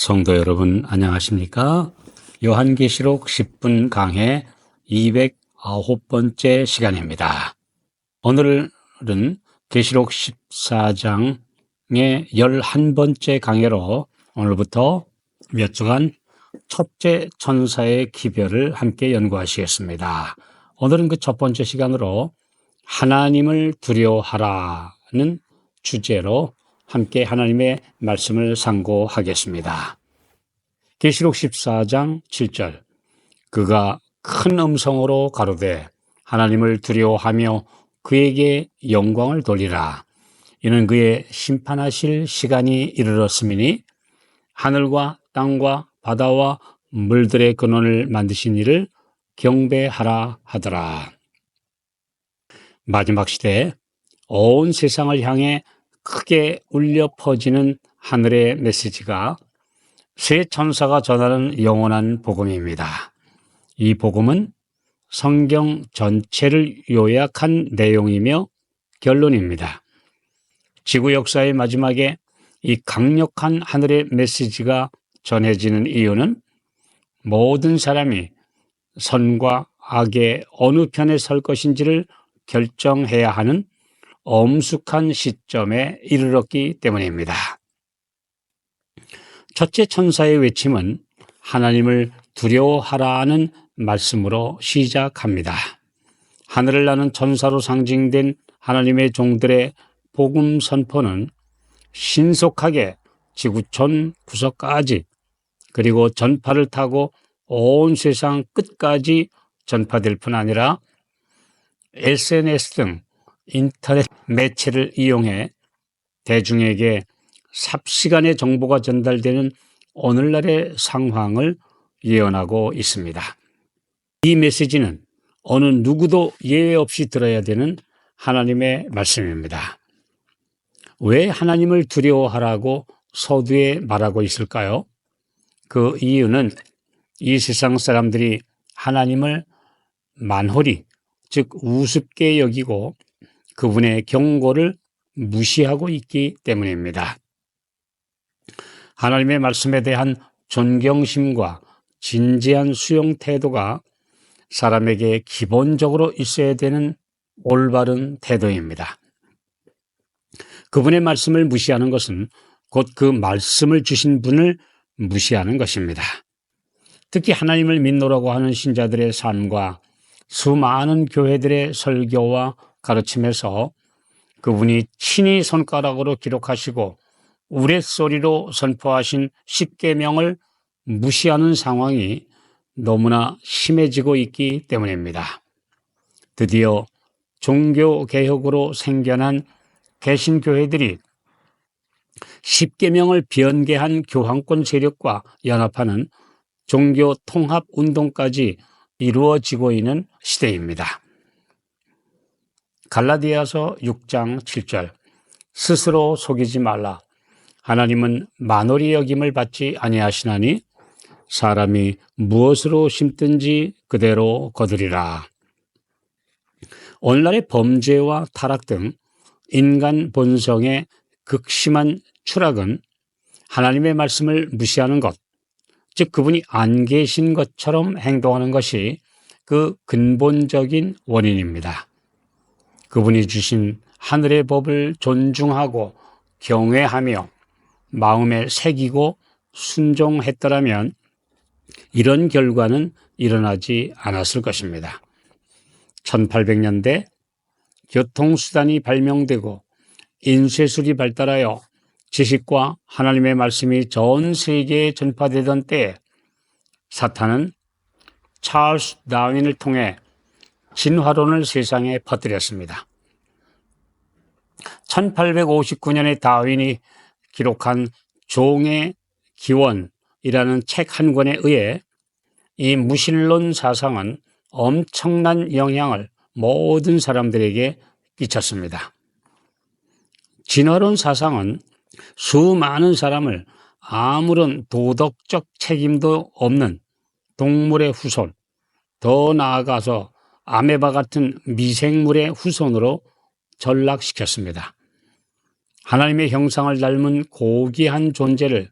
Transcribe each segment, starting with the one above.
성도 여러분 안녕하십니까? 요한계시록 10분 강해 209번째 시간입니다. 오늘은 계시록 14장의 11번째 강해로 오늘부터 몇 주간 첫째 천사의 기별을 함께 연구하시겠습니다. 오늘은 그 첫 번째 시간으로 하나님을 두려워하라는 주제로 함께 하나님의 말씀을 상고하겠습니다. 계시록 14장 7절 그가 큰 음성으로 가로되 하나님을 두려워하며 그에게 영광을 돌리라. 이는 그의 심판하실 시간이 이르렀음이니 하늘과 땅과 바다와 물들의 근원을 만드신 이를 경배하라 하더라. 마지막 시대에 온 세상을 향해 크게 울려 퍼지는 하늘의 메시지가 세 천사가 전하는 영원한 복음입니다. 이 복음은 성경 전체를 요약한 내용이며 결론입니다. 지구 역사의 마지막에 이 강력한 하늘의 메시지가 전해지는 이유는 모든 사람이 선과 악의 어느 편에 설 것인지를 결정해야 하는 엄숙한 시점에 이르렀기 때문입니다. 첫째 천사의 외침은 하나님을 두려워하라는 말씀으로 시작합니다. 하늘을 나는 천사로 상징된 하나님의 종들의 복음 선포는 신속하게 지구 전 구석까지 그리고 전파를 타고 온 세상 끝까지 전파될 뿐 아니라 SNS 등 인터넷 매체를 이용해 대중에게 삽시간에 정보가 전달되는 오늘날의 상황을 예언하고 있습니다. 이 메시지는 어느 누구도 예외 없이 들어야 되는 하나님의 말씀입니다. 왜 하나님을 두려워하라고 서두에 말하고 있을까요? 그 이유는 이 세상 사람들이 하나님을 만홀히, 즉 우습게 여기고 그분의 경고를 무시하고 있기 때문입니다. 하나님의 말씀에 대한 존경심과 진지한 수용 태도가 사람에게 기본적으로 있어야 되는 올바른 태도입니다. 그분의 말씀을 무시하는 것은 곧 그 말씀을 주신 분을 무시하는 것입니다. 특히 하나님을 믿노라고 하는 신자들의 삶과 수많은 교회들의 설교와 가르침에서 그분이 친히 손가락으로 기록하시고 우레소리로 선포하신 십계명을 무시하는 상황이 너무나 심해지고 있기 때문입니다. 드디어 종교개혁으로 생겨난 개신교회들이 십계명을 변개한 교황권 세력과 연합하는 종교통합운동까지 이루어지고 있는 시대입니다. 갈라디아서 6장 7절 스스로 속이지 말라. 하나님은 만홀히 여김을 받지 아니하시나니 사람이 무엇으로 심든지 그대로 거두리라. 오늘날의 범죄와 타락 등 인간 본성의 극심한 추락은 하나님의 말씀을 무시하는 것, 즉 그분이 안 계신 것처럼 행동하는 것이 그 근본적인 원인입니다. 그분이 주신 하늘의 법을 존중하고 경외하며 마음에 새기고 순종했더라면 이런 결과는 일어나지 않았을 것입니다. 1800년대 교통수단이 발명되고 인쇄술이 발달하여 지식과 하나님의 말씀이 전 세계에 전파되던 때에 사탄은 찰스 다윈을 통해 진화론을 세상에 퍼뜨렸습니다. 1859년에 다윈이 기록한 종의 기원이라는 책 한 권에 의해 이 무신론 사상은 엄청난 영향을 모든 사람들에게 끼쳤습니다. 진화론 사상은 수많은 사람을 아무런 도덕적 책임도 없는 동물의 후손, 더 나아가서 아메바 같은 미생물의 후손으로 전락시켰습니다. 하나님의 형상을 닮은 고귀한 존재를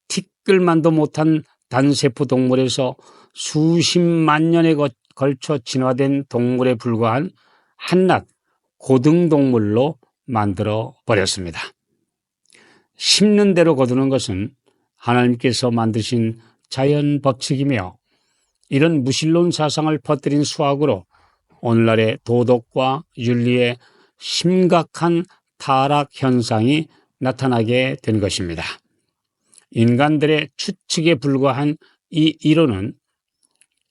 티끌만도 못한 단세포 동물에서 수십만 년에 걸쳐 진화된 동물에 불과한 한낱 고등동물로 만들어 버렸습니다. 심는 대로 거두는 것은 하나님께서 만드신 자연 법칙이며, 이런 무신론 사상을 퍼뜨린 수학으로 오늘날의 도덕과 윤리에 심각한 타락 현상이 나타나게 된 것입니다. 인간들의 추측에 불과한 이 이론은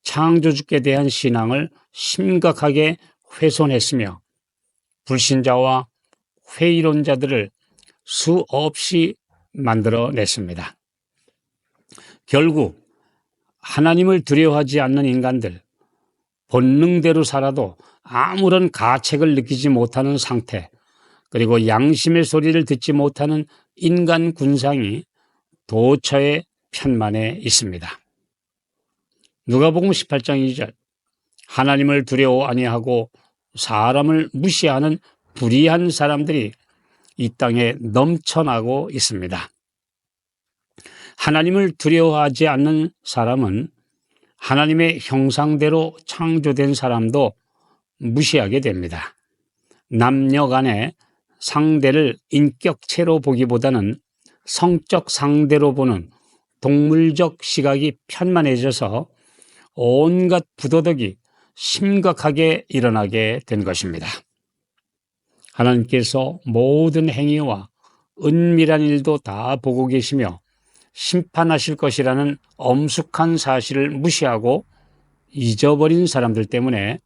창조주께 대한 신앙을 심각하게 훼손했으며, 불신자와 회의론자들을 수없이 만들어냈습니다. 결국 하나님을 두려워하지 않는 인간들, 본능대로 살아도 아무런 가책을 느끼지 못하는 상태, 그리고 양심의 소리를 듣지 못하는 인간 군상이 도처에 편만해 있습니다. 누가복음 18장 2절, 하나님을 두려워 아니하고 사람을 무시하는 불의한 사람들이 이 땅에 넘쳐나고 있습니다. 하나님을 두려워하지 않는 사람은 하나님의 형상대로 창조된 사람도 무시하게 됩니다. 남녀 간의 상대를 인격체로 보기보다는 성적 상대로 보는 동물적 시각이 편만해져서 온갖 부도덕이 심각하게 일어나게 된 것입니다. 하나님께서 모든 행위와 은밀한 일도 다 보고 계시며 심판하실 것이라는 엄숙한 사실을 무시하고 잊어버린 사람들 때문에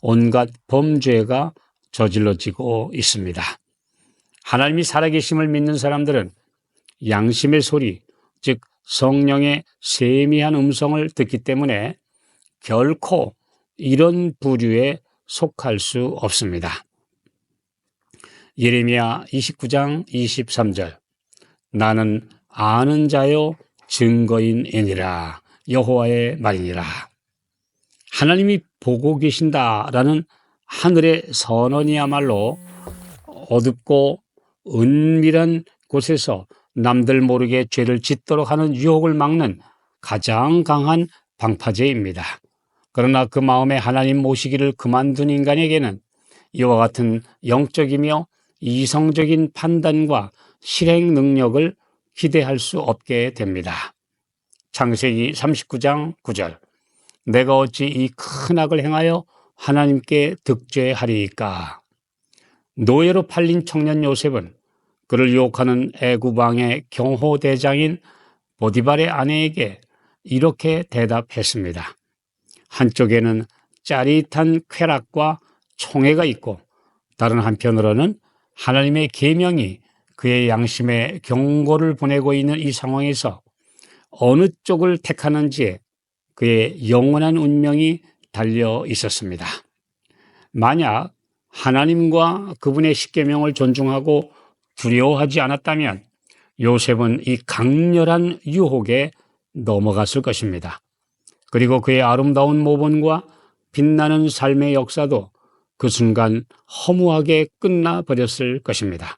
온갖 범죄가 저질러지고 있습니다. 하나님이 살아계심을 믿는 사람들은 양심의 소리, 즉 성령의 세미한 음성을 듣기 때문에 결코 이런 부류에 속할 수 없습니다. 예레미야 29장 23절, 나는 아는 자요 증거인이니라, 여호와의 말이니라. 하나님이 보고 계신다라는 하늘의 선언이야말로 어둡고 은밀한 곳에서 남들 모르게 죄를 짓도록 하는 유혹을 막는 가장 강한 방파제입니다. 그러나 그 마음에 하나님 모시기를 그만둔 인간에게는 이와 같은 영적이며 이성적인 판단과 실행 능력을 기대할 수 없게 됩니다. 창세기 39장 9절, 내가 어찌 이 큰 악을 행하여 하나님께 득죄하리이까. 노예로 팔린 청년 요셉은 그를 유혹하는 애굽 왕의 경호대장인 보디발의 아내에게 이렇게 대답했습니다. 한쪽에는 짜릿한 쾌락과 총애가 있고, 다른 한편으로는 하나님의 계명이 그의 양심에 경고를 보내고 있는 이 상황에서 어느 쪽을 택하는지에 그의 영원한 운명이 달려 있었습니다. 만약 하나님과 그분의 십계명을 존중하고 두려워하지 않았다면 요셉은 이 강렬한 유혹에 넘어갔을 것입니다. 그리고 그의 아름다운 모본과 빛나는 삶의 역사도 그 순간 허무하게 끝나버렸을 것입니다.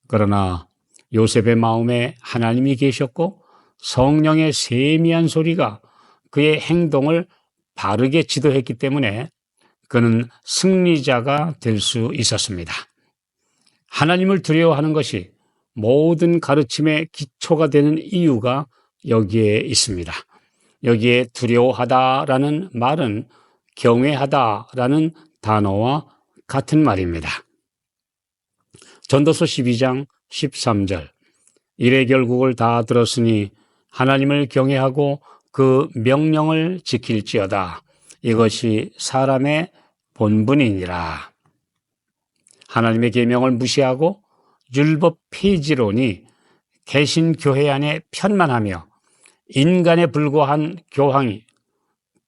그러나 요셉의 마음에 하나님이 계셨고 성령의 세미한 소리가 그의 행동을 바르게 지도했기 때문에 그는 승리자가 될 수 있었습니다. 하나님을 두려워하는 것이 모든 가르침의 기초가 되는 이유가 여기에 있습니다. 여기에 두려워하다라는 말은 경외하다라는 단어와 같은 말입니다. 전도서 12장 13절, 이래 결국을 다 들었으니 하나님을 경외하고 그 명령을 지킬지어다. 이것이 사람의 본분이니라. 하나님의 계명을 무시하고 율법 폐지론이 개신교회 안에 편만하며 인간에 불과한 교황이,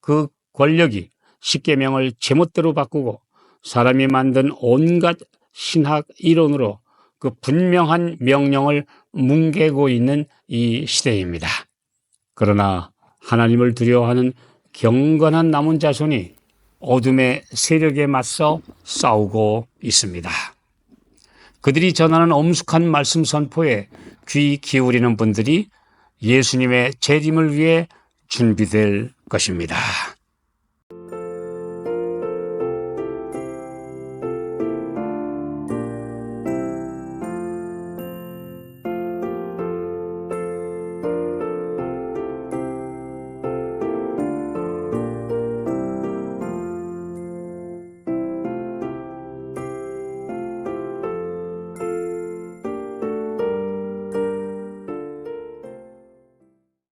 그 권력이 십계명을 제멋대로 바꾸고 사람이 만든 온갖 신학 이론으로 그 분명한 명령을 뭉개고 있는 이 시대입니다. 그러나 하나님을 두려워하는 경건한 남은 자손이 어둠의 세력에 맞서 싸우고 있습니다. 그들이 전하는 엄숙한 말씀 선포에 귀 기울이는 분들이 예수님의 재림을 위해 준비될 것입니다.